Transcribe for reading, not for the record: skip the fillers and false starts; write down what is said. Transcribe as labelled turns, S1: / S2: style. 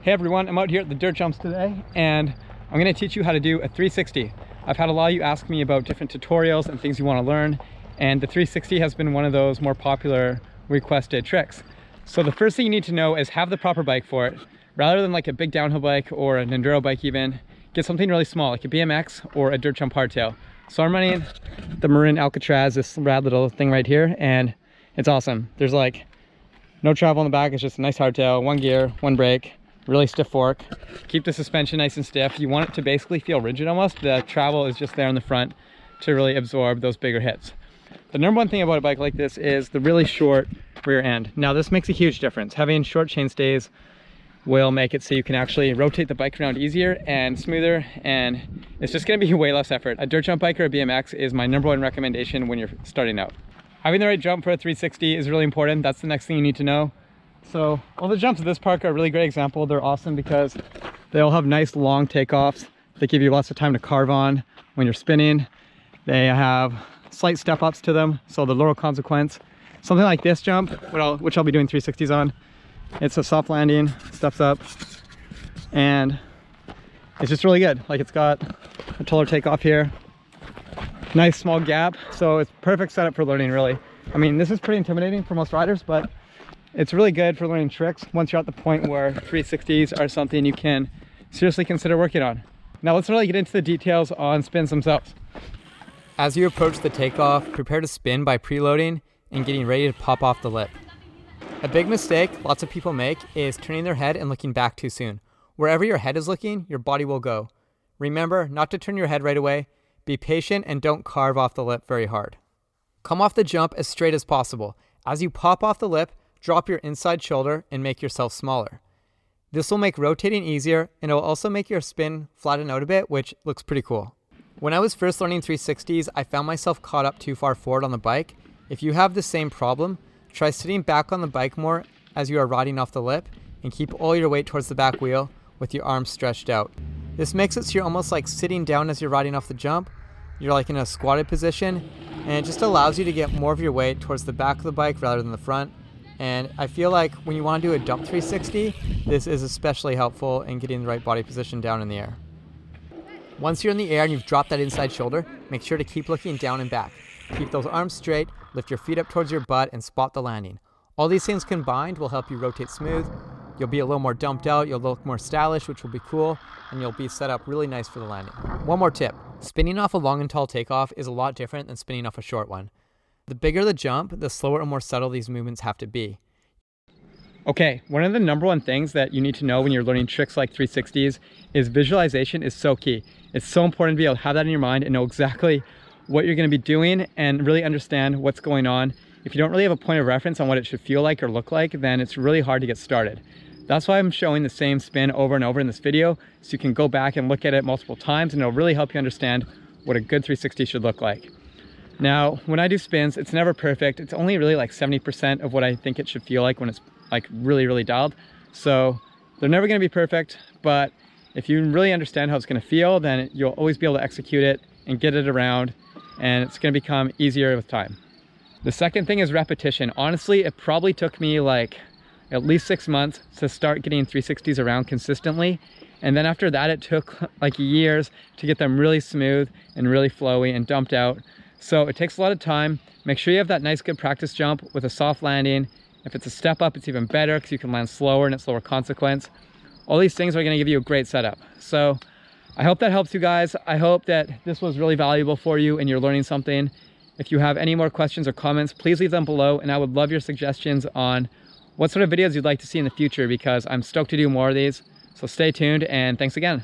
S1: Hey everyone, I'm out here at the dirt jumps today and I'm going to teach you how to do a 360. I've had a lot of you ask me about different tutorials and things you want to learn, and the 360 has been one of those more popular requested tricks. So the first thing you need to know is have the proper bike for it. Rather than like a big downhill bike or an enduro bike even, get something really small like a BMX or a dirt jump hardtail. So I'm running the Marin Alcatraz, this rad little thing right here, and it's awesome. There's like no travel on the back, it's just a nice hardtail, one gear, one brake, really stiff fork. Keep the suspension nice and stiff. You want it to basically feel rigid almost. The travel is just there in the front to really absorb those bigger hits. The number one thing about a bike like this is the really short rear end. Now this makes a huge difference. Having short chainstays will make it so you can actually rotate the bike around easier and smoother, and it's just going to be way less effort. A dirt jump bike or a BMX is my number one recommendation when you're starting out. Having the right jump for a 360 is really important. That's the next thing you need to know. So all the jumps at this park are a really great example. They're awesome because they all have nice long takeoffs. They give you lots of time to carve on when you're spinning. They have slight step ups to them, so the lower consequence. Something like this jump, which I'll be doing 360s on, it's a soft landing, steps up, and it's just really good. Like, it's got a taller takeoff here, nice small gap, so it's perfect setup for learning, really. I mean, this is pretty intimidating for most riders, but it's really good for learning tricks once you're at the point where 360s are something you can seriously consider working on. Now let's really get into the details on spins themselves. As you approach the takeoff, prepare to spin by preloading and getting ready to pop off the lip. A big mistake lots of people make is turning their head and looking back too soon. Wherever your head is looking, your body will go. Remember not to turn your head right away. Be patient and don't carve off the lip very hard. Come off the jump as straight as possible. As you pop off the lip, drop your inside shoulder and make yourself smaller. This will make rotating easier, and it will also make your spin flatten out a bit, which looks pretty cool. When I was first learning 360s, I found myself caught up too far forward on the bike. If you have the same problem, try sitting back on the bike more as you are riding off the lip, and keep all your weight towards the back wheel with your arms stretched out. This makes it so you're almost like sitting down as you're riding off the jump. You're like in a squatted position, and it just allows you to get more of your weight towards the back of the bike rather than the front. And I feel like when you want to do a dump 360, this is especially helpful in getting the right body position down in the air. Once you're in the air and you've dropped that inside shoulder, make sure to keep looking down and back. Keep those arms straight, lift your feet up towards your butt, and spot the landing. All these things combined will help you rotate smooth. You'll be a little more dumped out, you'll look more stylish, which will be cool, and you'll be set up really nice for the landing. One more tip, spinning off a long and tall takeoff is a lot different than spinning off a short one. The bigger the jump, the slower and more subtle these movements have to be. Okay, one of the number one things that you need to know when you're learning tricks like 360s is visualization is so key. It's so important to be able to have that in your mind and know exactly what you're going to be doing and really understand what's going on. If you don't really have a point of reference on what it should feel like or look like, then it's really hard to get started. That's why I'm showing the same spin over and over in this video, so you can go back and look at it multiple times, and it'll really help you understand what a good 360 should look like. Now, when I do spins, it's never perfect. It's only really like 70% of what I think it should feel like when it's like really, really dialed. So they're never gonna be perfect, but if you really understand how it's gonna feel, then you'll always be able to execute it and get it around, and it's gonna become easier with time. The second thing is repetition. Honestly, it probably took me like at least 6 months to start getting 360s around consistently. And then after that, it took like years to get them really smooth and really flowy and dumped out. So it takes a lot of time. Make sure you have that nice good practice jump with a soft landing. If it's a step up, it's even better because you can land slower and it's lower consequence. All these things are going to give you a great setup. So I hope that helps you guys. I hope that this was really valuable for you and you're learning something. If you have any more questions or comments, please leave them below, and I would love your suggestions on what sort of videos you'd like to see in the future, because I'm stoked to do more of these. So stay tuned, and thanks again.